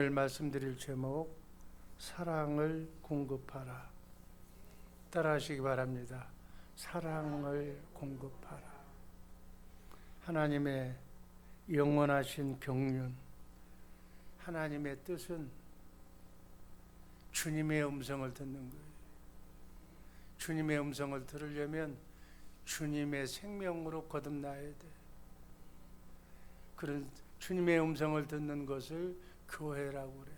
오늘 말씀드릴 제목, 사랑을 공급하라. 따라하시기 바랍니다. 사랑을 공급하라. 하나님의 영원하신 경륜, 하나님의 뜻은 주님의 음성을 듣는 거예요. 주님의 음성을 들으려면 주님의 생명으로 거듭나야 돼. 그런 주님의 음성을 듣는 것을 교회라고 그래요.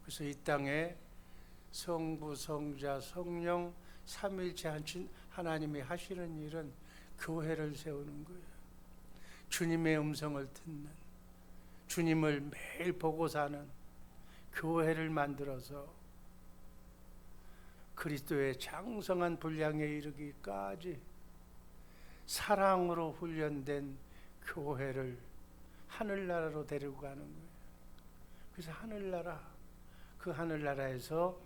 그래서 이 땅에 성부, 성자, 성령 삼위일체 하나님이 하시는 일은 교회를 세우는 거예요. 주님의 음성을 듣는, 주님을 매일 보고 사는 교회를 만들어서 그리스도의 장성한 분량에 이르기까지 사랑으로 훈련된 교회를 하늘나라로 데리고 가는 거예요. 그래서 하늘나라, 그 하늘나라에서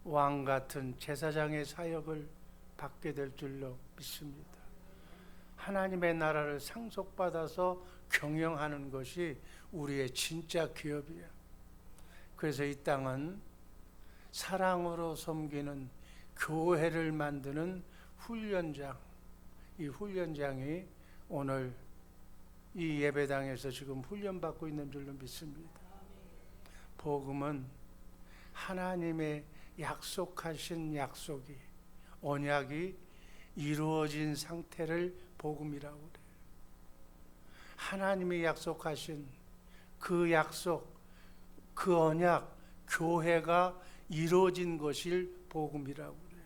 왕같은 제사장의 사역을 받게 될 줄로 믿습니다. 하나님의 나라를 상속받아서 경영하는 것이 우리의 진짜 기업이야. 그래서 이 땅은 사랑으로 섬기는 교회를 만드는 훈련장, 이 훈련장이 오늘 이 예배당에서 지금 훈련받고 있는 줄로 믿습니다. 복음은 하나님의 약속하신 약속이, 언약이 이루어진 상태를 복음이라고 그래요. 하나님이 약속하신 그 약속, 그 언약, 교회가 이루어진 것을 복음이라고 그래요.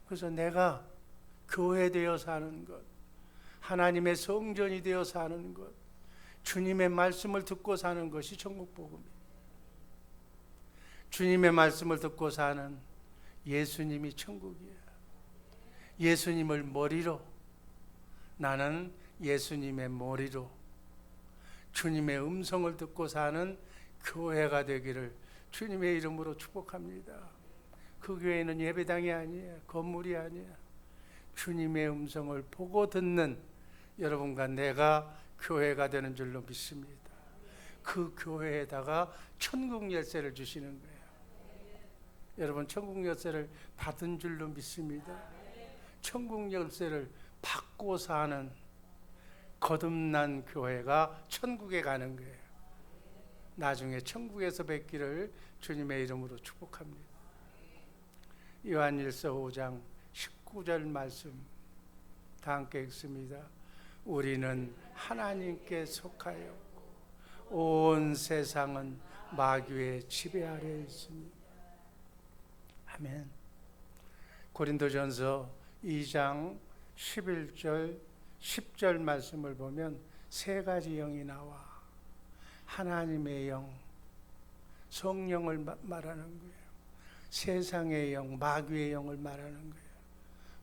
그래서 내가 교회되어 사는 것, 하나님의 성전이 되어 사는 것, 주님의 말씀을 듣고 사는 것이 천국 복음이에요. 주님의 말씀을 듣고 사는 예수님이 천국이에요. 예수님을 머리로, 나는 예수님의 머리로 주님의 음성을 듣고 사는 교회가 되기를 주님의 이름으로 축복합니다. 그 교회는 예배당이 아니에요. 건물이 아니에요. 주님의 음성을 보고 듣는 여러분과 내가 교회가 되는 줄로 믿습니다. 그 교회에다가 천국 열쇠를 주시는 거예요. 여러분, 천국 열쇠를 받은 줄로 믿습니다. 천국 열쇠를 받고 사는 거듭난 교회가 천국에 가는 거예요. 나중에 천국에서 뵙기를 주님의 이름으로 축복합니다. 요한일서 5장 19절 말씀 다 함께 읽습니다. 우리는 하나님께 속하였고 온 세상은 마귀의 지배 아래에 있습니다. 아멘. 고린도전서 2장 11절 10절 말씀을 보면 세 가지 영이 나와 하나님의 영, 성령을 말하는 거예요. 세상의 영, 마귀의 영을 말하는 거예요.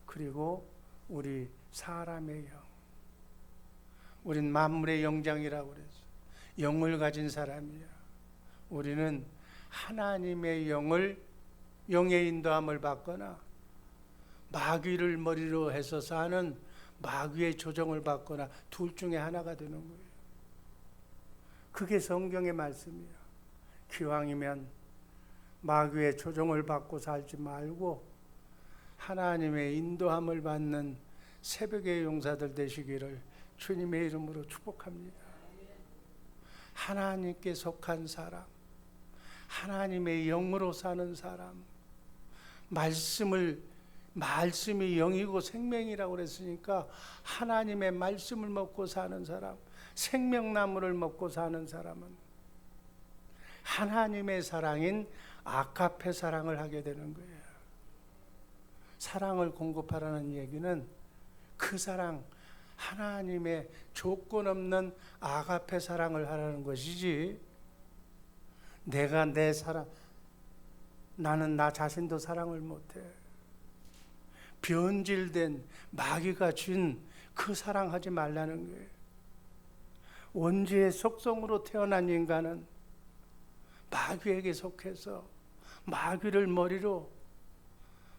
그리고 우리 사람의 영, 우린 만물의 영장이라고 그랬어. 영을 가진 사람이야. 우리는 하나님의 영의 인도함을 받거나 마귀를 머리로 해서 사는 마귀의 조정을 받거나 둘 중에 하나가 되는 거예요. 그게 성경의 말씀이야. 기왕이면 마귀의 조정을 받고 살지 말고 하나님의 인도함을 받는 새벽의 용사들 되시기를 주님의 이름으로 축복합니다. 하나님께 속한 사람, 하나님의 영으로 사는 사람, 말씀이 영이고 생명이라고 그랬으니까 하나님의 말씀을 먹고 사는 사람, 생명나무를 먹고 사는 사람은 하나님의 사랑인 아가페 사랑을 하게 되는 거예요. 사랑을 공급하라는 얘기는 그 사랑, 하나님의 조건 없는 아가페 사랑을 하라는 것이지, 내가 내 사랑, 나는 나 자신도 사랑을 못해. 변질된 마귀가 준 그 사랑하지 말라는 거예요. 원죄의 속성으로 태어난 인간은 마귀에게 속해서 마귀를 머리로,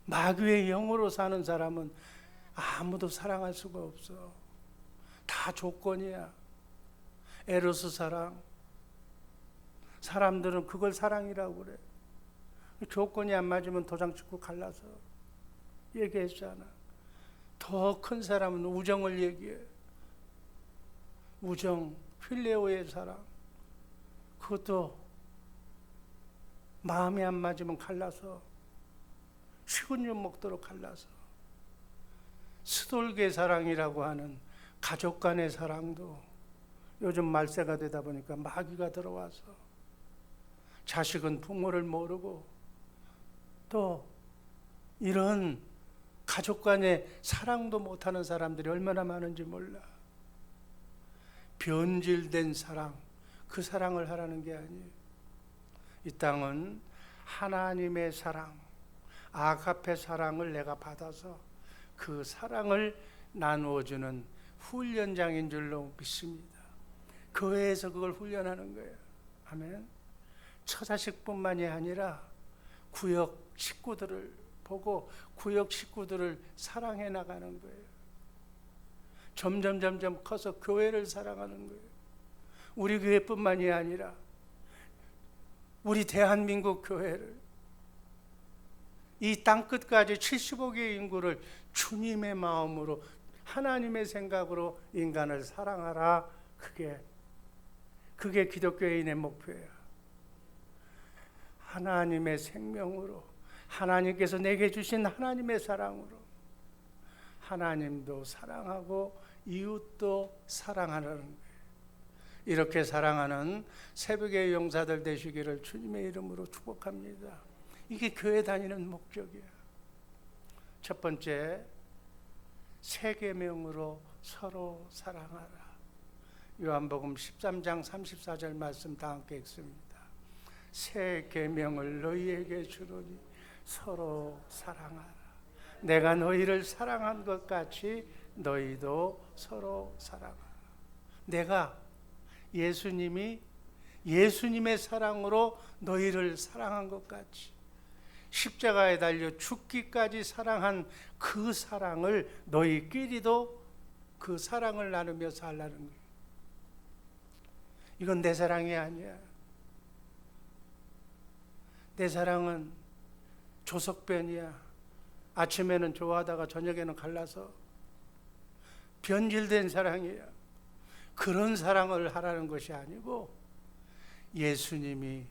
마귀의 영으로 사는 사람은 아무도 사랑할 수가 없어. 다 조건이야. 에로스 사랑, 사람들은 그걸 사랑이라고 그래. 조건이 안 맞으면 도장 찍고 갈라서 얘기했잖아. 더 큰 사람은 우정을 얘기해. 우정, 필레오의 사랑. 그것도 마음이 안 맞으면 갈라서 식은 죽 먹도록 갈라서. 스돌게 사랑이라고 하는 가족 간의 사랑도 요즘 말세가 되다 보니까 마귀가 들어와서 자식은 부모를 모르고 또 이런 가족 간의 사랑도 못하는 사람들이 얼마나 많은지 몰라. 변질된 사랑, 그 사랑을 하라는 게 아니에요. 이 땅은 하나님의 사랑, 아가페 사랑을 내가 받아서 그 사랑을 나누어주는 훈련장인 줄로 믿습니다. 교회에서 그걸 훈련하는 거예요. 아멘. 처자식뿐만이 아니라 구역 식구들을 보고 구역 식구들을 사랑해 나가는 거예요. 점점 커서 교회를 사랑하는 거예요. 우리 교회뿐만이 아니라 우리 대한민국 교회를, 이 땅끝까지 75개의 인구를 주님의 마음으로, 하나님의 생각으로 인간을 사랑하라. 그게 기독교인의 목표예요. 하나님의 생명으로, 하나님께서 내게 주신 하나님의 사랑으로 하나님도 사랑하고 이웃도 사랑하는 거예요. 이렇게 사랑하는 새벽의 용사들 되시기를 주님의 이름으로 축복합니다. 이게 교회 다니는 목적이야. 첫 번째, 새 계명으로 서로 사랑하라. 요한복음 13장 34절 말씀 다 함께 읽습니다. 새 계명을 너희에게 주노니 서로 사랑하라. 내가 너희를 사랑한 것 같이 너희도 서로 사랑하라. 내가 예수님이 예수님의 사랑으로 너희를 사랑한 것 같이 십자가에 달려 죽기까지 사랑한 그 사랑을 너희끼리도 그 사랑을 나누며 살라는 거예요. 이건 내 사랑이 아니야. 내 사랑은 조석변이야. 아침에는 좋아하다가 저녁에는 갈라서 변질된 사랑이야. 그런 사랑을 하라는 것이 아니고 예수님이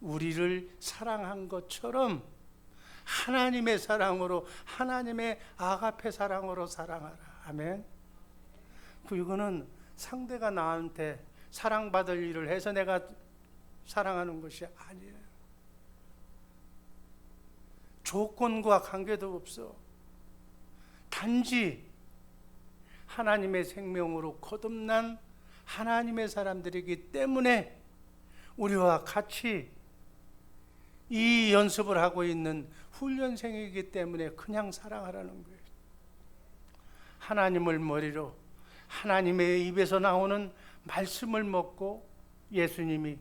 우리를 사랑한 것처럼 하나님의 사랑으로, 하나님의 아가페 사랑으로 사랑하라. 아멘. 이거는 상대가 나한테 사랑받을 일을 해서 내가 사랑하는 것이 아니에요. 조건과 관계도 없어. 단지 하나님의 생명으로 거듭난 하나님의 사람들이기 때문에 우리와 같이 이 연습을 하고 있는 훈련생이기 때문에 그냥 사랑하라는 거예요. 하나님을 머리로 하나님의 입에서 나오는 말씀을 먹고 예수님이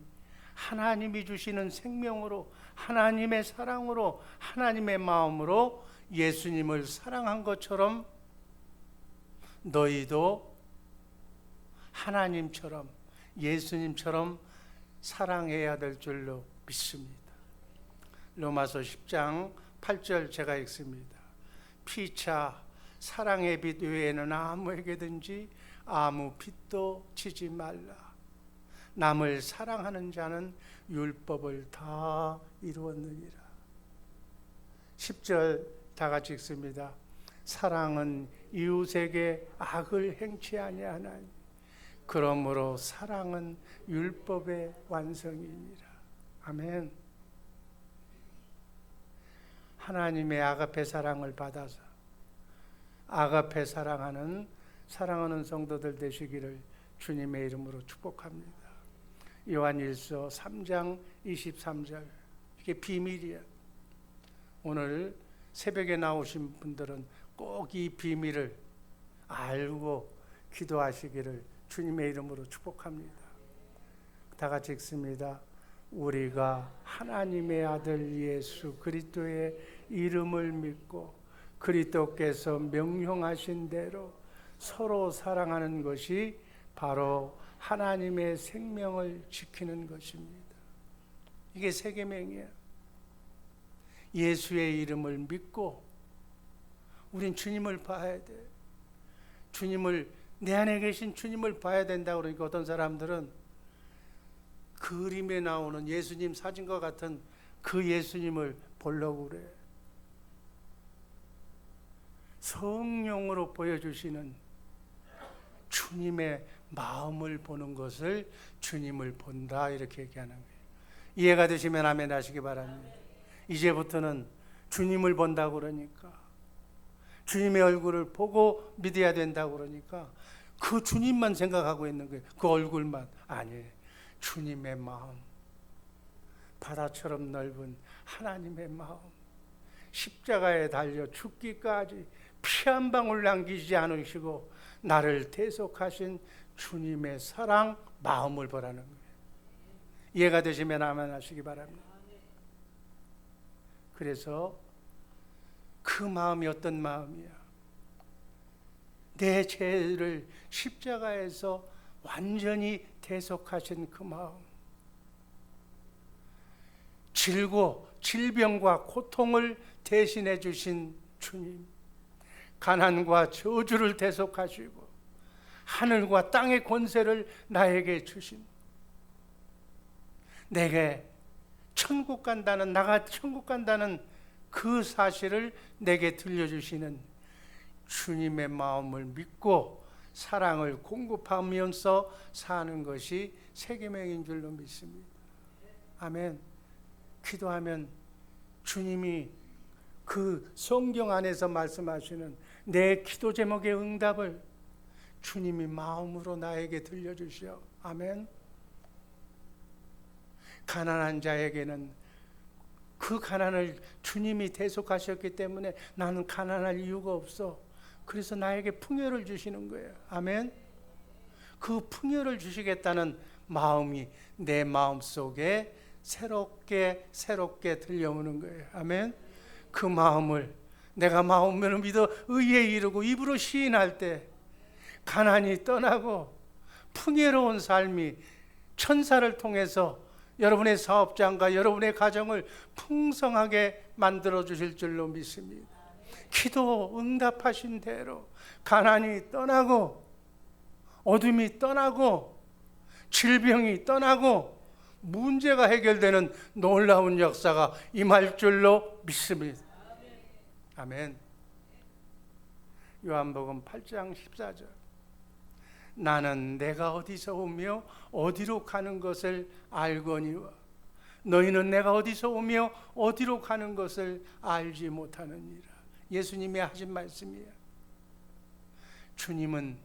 하나님이 주시는 생명으로, 하나님의 사랑으로, 하나님의 마음으로 예수님을 사랑한 것처럼 너희도 하나님처럼, 예수님처럼 사랑해야 될 줄로 믿습니다. 로마서 10장 8절 제가 읽습니다. 피차 사랑의 빛 외에는 아무에게든지 아무 빛도 지지 말라. 남을 사랑하는 자는 율법을 다 이루었느니라. 10절 다 같이 읽습니다. 사랑은 이웃에게 악을 행치 아니하나니 그러므로 사랑은 율법의 완성이니라. 아멘. 하나님의 아가페 사랑을 받아서 아가페 사랑하는 성도들 되시기를 주님의 이름으로 축복합니다. 요한일서 3장 23절, 이게 비밀이야. 오늘 새벽에 나오신 분들은 꼭 이 비밀을 알고 기도하시기를 주님의 이름으로 축복합니다. 다 같이 읽습니다. 우리가 하나님의 아들 예수 그리스도의 이름을 믿고 그리스도께서 명령하신 대로 서로 사랑하는 것이 바로 하나님의 생명을 지키는 것입니다. 이게 세 계명이에요. 예수의 이름을 믿고 우린 주님을 봐야 돼. 주님을, 내 안에 계신 주님을 봐야 된다고. 그러니까 어떤 사람들은 그림에 나오는 예수님 사진과 같은 그 예수님을 보려고 그래. 성령으로 보여주시는 주님의 마음을 보는 것을 주님을 본다, 이렇게 얘기하는 거예요. 이해가 되시면 아멘 하시기 바랍니다. 이제부터는 주님을 본다고 그러니까, 주님의 얼굴을 보고 믿어야 된다고 그러니까 그 주님만 생각하고 있는 거예요. 그 얼굴만. 아니에요. 주님의 마음, 바다처럼 넓은 하나님의 마음, 십자가에 달려 죽기까지 피 한 방울 남기지 않으시고 나를 대속하신 주님의 사랑, 마음을 보라는 거예요. 이해가 되시면 아멘 하시기 바랍니다. 그래서 그 마음이 어떤 마음이야? 내 죄를 십자가에서 완전히 대속하신 그 마음, 질병과 고통을 대신해 주신 주님, 가난과 저주를 대속하시고 하늘과 땅의 권세를 나에게 주신, 내게 천국 간다는, 나가 천국 간다는 그 사실을 내게 들려주시는 주님의 마음을 믿고 사랑을 공급하면서 사는 것이 세 계명인 줄로 믿습니다. 아멘. 기도하면 주님이 그 성경 안에서 말씀하시는 내 기도 제목의 응답을 주님이 마음으로 나에게 들려주시오. 아멘. 가난한 자에게는 그 가난을 주님이 대속하셨기 때문에 나는 가난할 이유가 없어. 그래서 나에게 풍요를 주시는 거예요. 아멘. 그 풍요를 주시겠다는 마음이 내 마음 속에 새롭게 들려오는 거예요. 아멘. 그 마음을 내가 마음으로 믿어 의에 이르고 입으로 시인할 때 가난이 떠나고 풍요로운 삶이 천사를 통해서 여러분의 사업장과 여러분의 가정을 풍성하게 만들어 주실 줄로 믿습니다. 기도 응답하신 대로 가난이 떠나고 어둠이 떠나고 질병이 떠나고 문제가 해결되는 놀라운 역사가 임할 줄로 믿습니다. 아멘. 요한복음 8장 14절. 나는 내가 어디서 오며 어디로 가는 것을 알거니와 너희는 내가 어디서 오며 어디로 가는 것을 알지 못하느니라. 예수님이 하신 말씀이에요. 주님은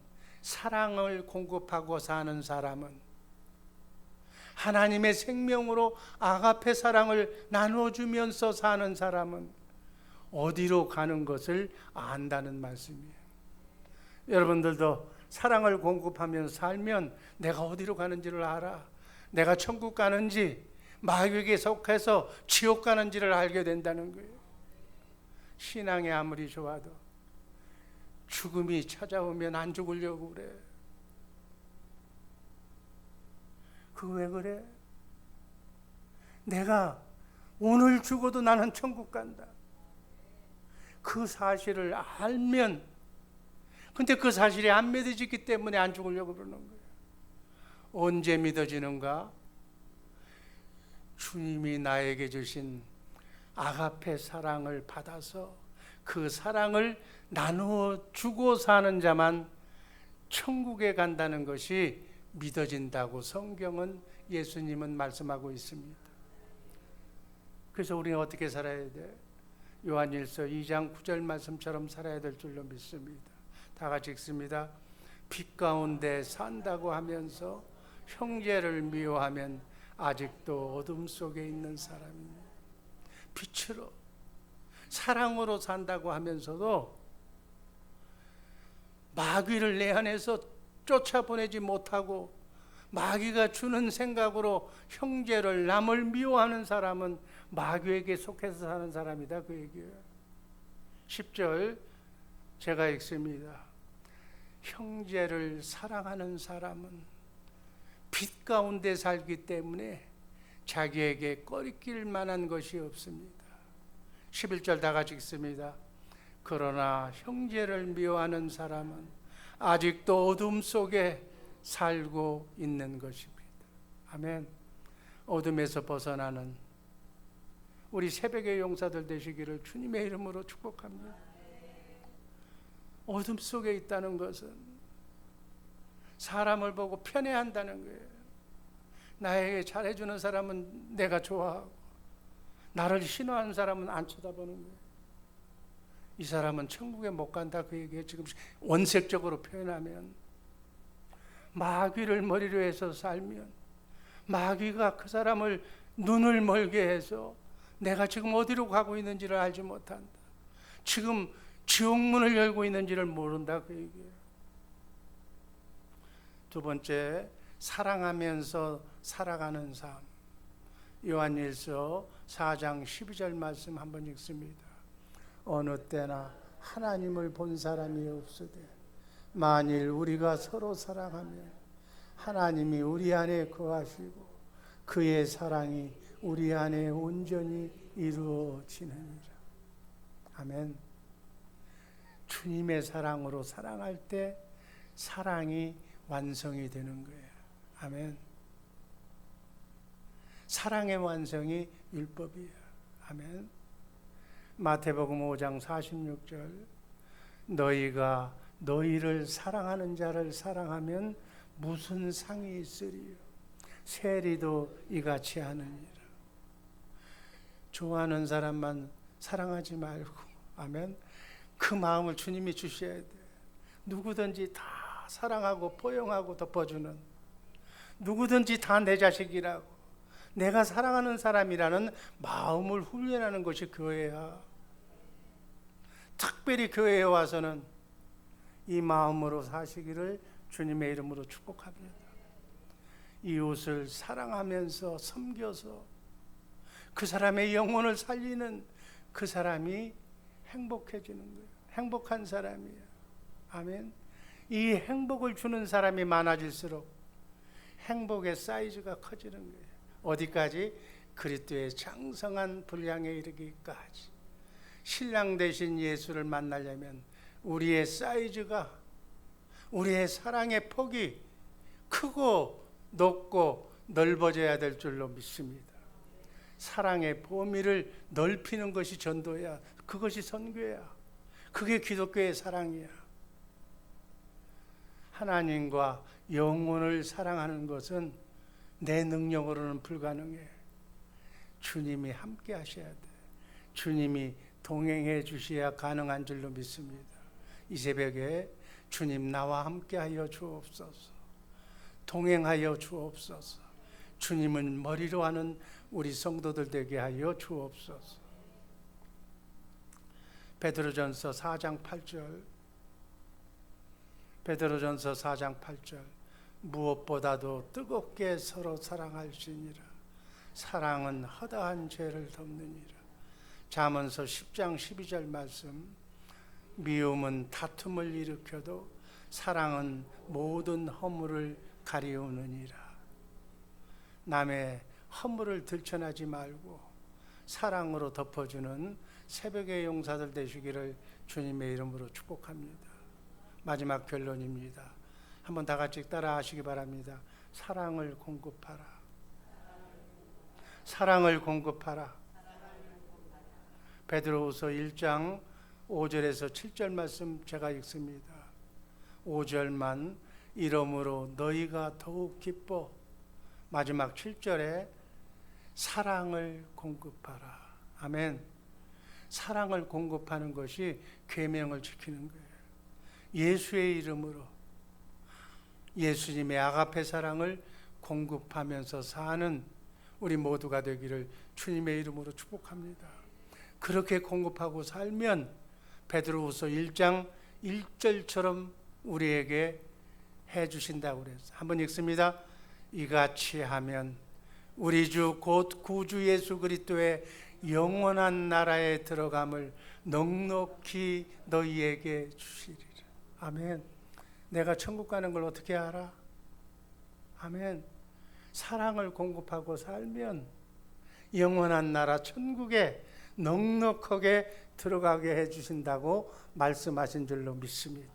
사랑을 공급하고 사는 사람은, 하나님의 생명으로 아가페 사랑을 나눠주면서 사는 사람은 어디로 가는 것을 안다는 말씀이에요. 여러분들도 사랑을 공급하면서 살면 내가 어디로 가는지를 알아. 내가 천국 가는지 마귀에게 속해서 지옥 가는지를 알게 된다는 거예요. 신앙이 아무리 좋아도 죽음이 찾아오면 안 죽으려고 그래. 그 왜 그래? 내가 오늘 죽어도 나는 천국 간다. 그 사실을 알면, 근데 그 사실이 안 믿어지기 때문에 안 죽으려고 그러는 거예요. 언제 믿어지는가? 주님이 나에게 주신 아가페 사랑을 받아서 그 사랑을 나누어 주고 사는 자만 천국에 간다는 것이 믿어진다고 성경은, 예수님은 말씀하고 있습니다. 그래서 우리는 어떻게 살아야 돼? 요한일서 2장 9절 말씀처럼 살아야 될 줄로 믿습니다. 다 같이 읽습니다. 빛 가운데 산다고 하면서 형제를 미워하면 아직도 어둠 속에 있는 사람입니다. 빛으로, 사랑으로 산다고 하면서도 마귀를 내 안에서 쫓아보내지 못하고 마귀가 주는 생각으로 형제를, 남을 미워하는 사람은 마귀에게 속해서 사는 사람이다, 그 얘기예요. 10절 제가 읽습니다. 형제를 사랑하는 사람은 빛 가운데 살기 때문에 자기에게 꺼리낄 만한 것이 없습니다. 11절 다 같이 읽습니다. 그러나 형제를 미워하는 사람은 아직도 어둠 속에 살고 있는 것입니다. 아멘. 어둠에서 벗어나는 우리 새벽의 용사들 되시기를 주님의 이름으로 축복합니다. 어둠 속에 있다는 것은 사람을 보고 편애한다는 거예요. 나에게 잘해주는 사람은 내가 좋아하고 나를 싫어하는 사람은 안 쳐다보는 거예요. 이 사람은 천국에 못 간다, 그 얘기에 지금 원색적으로 표현하면 마귀를 머리로 해서 살면 마귀가 그 사람을 눈을 멀게 해서 내가 지금 어디로 가고 있는지를 알지 못한다. 지금 지옥문을 열고 있는지를 모른다, 그 얘기예요. 두 번째, 사랑하면서 살아가는 삶. 요한일서 4장 12절 말씀 한번 읽습니다. 어느 때나 하나님을 본 사람이 없으되 만일 우리가 서로 사랑하면 하나님이 우리 안에 거하시고 그의 사랑이 우리 안에 온전히 이루어지느니라. 아멘. 주님의 사랑으로 사랑할 때 사랑이 완성이 되는 거예요. 아멘. 사랑의 완성이 율법이에요. 아멘. 마태복음 5장 46절 너희가 너희를 사랑하는 자를 사랑하면 무슨 상이 있으리요 세리도 이같이 하느니라. 좋아하는 사람만 사랑하지 말고, 아멘, 그 마음을 주님이 주셔야 돼. 누구든지 다 사랑하고 포용하고 덮어주는, 누구든지 다 내 자식이라고 내가 사랑하는 사람이라는 마음을 훈련하는 것이 교회야. 특별히 교회에 와서는 이 마음으로 사시기를 주님의 이름으로 축복합니다. 이웃을 사랑하면서 섬겨서 그 사람의 영혼을 살리는 그 사람이 행복해지는 거예요. 행복한 사람이에요. 아멘. 이 행복을 주는 사람이 많아질수록 행복의 사이즈가 커지는 거예요. 어디까지? 그리스도의 장성한 분량에 이르기까지. 신랑 되신 예수를 만나려면 우리의 사이즈가, 우리의 사랑의 폭이 크고 높고 넓어져야 될 줄로 믿습니다. 사랑의 범위를 넓히는 것이 전도야. 그것이 선교야. 그게 기독교의 사랑이야. 하나님과 영혼을 사랑하는 것은 내 능력으로는 불가능해. 주님이 함께 하셔야 돼. 주님이 동행해 주셔야 가능한 줄로 믿습니다. 이 새벽에 주님 나와 함께 하여 주옵소서. 동행하여 주옵소서. 주님은 머리로 하는 우리 성도들 되게 하여 주옵소서. 베드로전서 4장 8절. 베드로전서 4장 8절. 무엇보다도 뜨겁게 서로 사랑할지니라. 사랑은 허다한 죄를 덮느니라. 잠언서 10장 12절 말씀. 미움은 다툼을 일으켜도 사랑은 모든 허물을 가리우느니라. 남의 허물을 들춰내지 말고 사랑으로 덮어주는 새벽의 용사들 되시기를 주님의 이름으로 축복합니다. 마지막 결론입니다. 한번 다 같이 따라 하시기 바랍니다. 사랑을 공급하라. 사랑을 공급하라. 베드로후서 1장 5절에서 7절 말씀 제가 읽습니다. 5절만 이러므로 너희가 더욱 기뻐. 마지막 7절에 사랑을 공급하라. 아멘. 사랑을 공급하는 것이 계명을 지키는 거예요. 예수의 이름으로 예수님의 아가페 사랑을 공급하면서 사는 우리 모두가 되기를 주님의 이름으로 축복합니다. 그렇게 공급하고 살면 베드로후서 1장 1절처럼 우리에게 해주신다고 그랬어요. 한번 읽습니다. 이같이 하면 우리 주 곧 구주 예수 그리스도의 영원한 나라에 들어감을 넉넉히 너희에게 주시리라. 아멘. 내가 천국 가는 걸 어떻게 알아? 아멘. 사랑을 공급하고 살면 영원한 나라 천국에 넉넉하게 들어가게 해주신다고 말씀하신 줄로 믿습니다.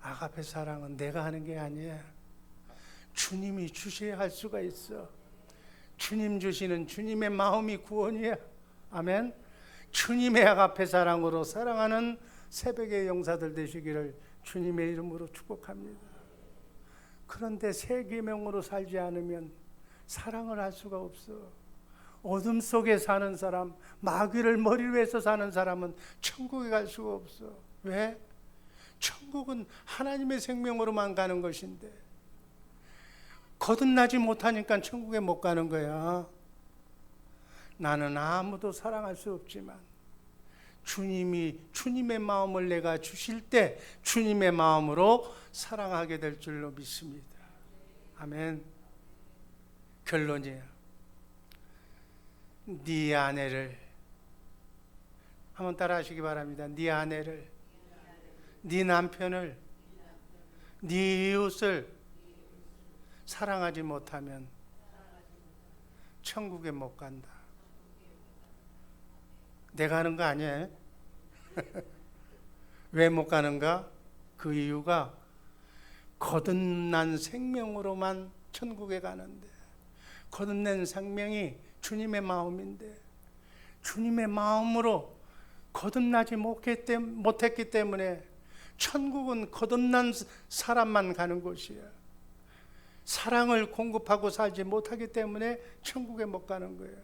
아가페 사랑은 내가 하는 게 아니야. 주님이 주셔야 할 수가 있어. 주님 주시는 주님의 마음이 구원이야. 아멘. 주님의 아가페 사랑으로 사랑하는 새벽의 용사들 되시기를 주님의 이름으로 축복합니다. 그런데 새 계명으로 살지 않으면 사랑을 할 수가 없어. 어둠 속에 사는 사람, 마귀를 머리 위에서 사는 사람은 천국에 갈 수가 없어. 왜? 천국은 하나님의 생명으로만 가는 것인데 거듭나지 못하니까 천국에 못 가는 거야. 나는 아무도 사랑할 수 없지만 주님이 주님의 마음을 내가 주실 때 주님의 마음으로 사랑하게 될 줄로 믿습니다. 아멘. 결론이야. 네 아내를 한번 따라 하시기 바랍니다. 네 아내를, 네 남편을, 네 이웃을 사랑하지 못하면 천국에 못 간다. 내가 하는 거 아니에요? 왜 못 가는가? 그 이유가 거듭난 생명으로만 천국에 가는데, 거듭난 생명이 주님의 마음인데 주님의 마음으로 거듭나지 못했기 때문에 천국은 거듭난 사람만 가는 곳이야. 사랑을 공급하고 살지 못하기 때문에 천국에 못 가는 거예요.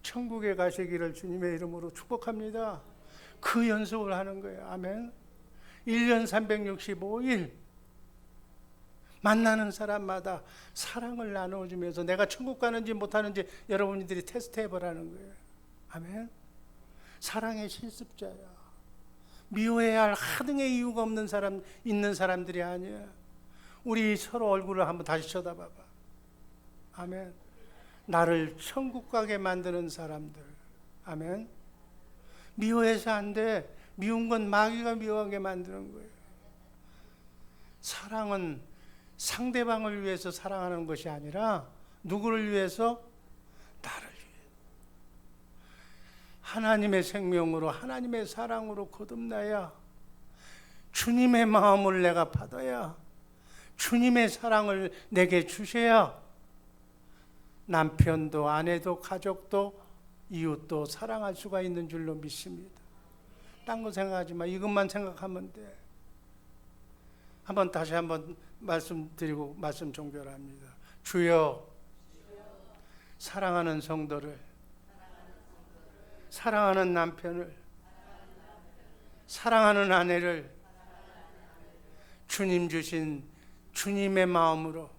천국에 가시기를 주님의 이름으로 축복합니다. 그 연습을 하는 거예요. 아멘. 1년 365일 만나는 사람마다 사랑을 나눠주면서 내가 천국 가는지 못하는지 여러분들이 테스트 해보라는 거예요. 아멘. 사랑의 실습자야. 미워해야 할 하등의 이유가 없는 사람, 있는 사람들이 아니야. 우리 서로 얼굴을 한번 다시 쳐다봐봐. 아멘. 나를 천국 가게 만드는 사람들. 아멘. 미워해서 안 돼. 미운 건 마귀가 미워하게 만드는 거예요. 사랑은 상대방을 위해서 사랑하는 것이 아니라 누구를 위해서? 나를 위해. 하나님의 생명으로 하나님의 사랑으로 거듭나야 주님의 마음을 내가 받아야 주님의 사랑을 내게 주셔야 남편도 아내도 가족도 이웃도 사랑할 수가 있는 줄로 믿습니다. 딴 거 생각하지 마. 이것만 생각하면 돼. 다시 한번 말씀드리고 말씀 종결합니다. 주여, 사랑하는 성도를, 사랑하는 남편을, 사랑하는 아내를 주님 주신 주님의 마음으로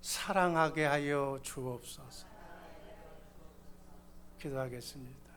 사랑하게 하여 주옵소서. 기도하겠습니다.